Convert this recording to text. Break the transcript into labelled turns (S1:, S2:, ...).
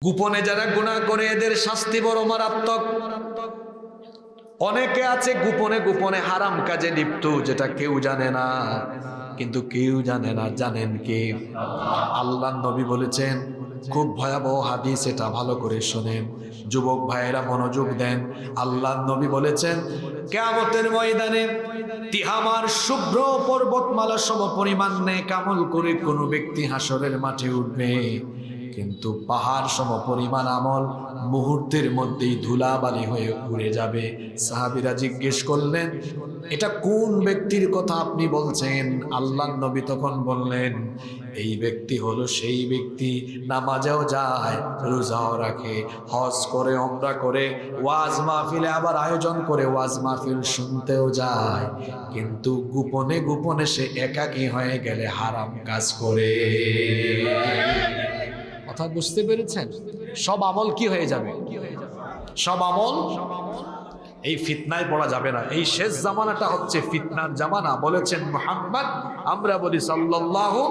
S1: গোপনে যারা গুনাহ করে এদের শাস্তি বড় মারাত্মক। অনেকে আছে গোপনে গোপনে হারাম কাজে লিপ্ত, যেটা কেউ জানে না, কিন্তু কেউ জানে না জানেন কে? আল্লাহর নবী বলেছেন, খুব ভয়াবহ হাদিস, এটা ভালো করে শোনেন, যুবক ভাইয়েরা মনোযোগ দেন। আল্লাহর নবী বলেছেন, কিয়ামতের ময়দানে তিহামার শুভ্র পর্বতমালা সম পরিমাণ নেক আমল করে কোনো ব্যক্তি হাসরের মাঠে উঠবে, কিন্তু পাহাড় সম পরিমাণ আমল মুহূর্তের মধ্যেই ধুলাবালি হয়ে উড়ে যাবে। সাহাবীরা জিজ্ঞেস করলেন, এটা কোন ব্যক্তির কথা আপনি বলছেন? আল্লাহর নবী তখন বললেন, এই ব্যক্তি হলো সেই ব্যক্তি নামাজেও যায়, রোজাও রাখে, হজ করে, ওমরা করে, ওয়াজ মাহফিলে আবার আয়োজন করে ওয়াজ মাহফিল শুনতেও যায়, কিন্তু গোপনে গোপনে সে একাকী হয়ে গেলে হারাম কাজ করে। কথা বুঝতে পেরেছেন? সব আমল কি হয়ে যাবে? সব আমল এই ফিতনায় পড়া যাবে না। এই শেষ জামানাটা হচ্ছে ফিতনার জামানা। বলেছেন মুহাম্মদ, আমরা বলি সাল্লাল্লাহু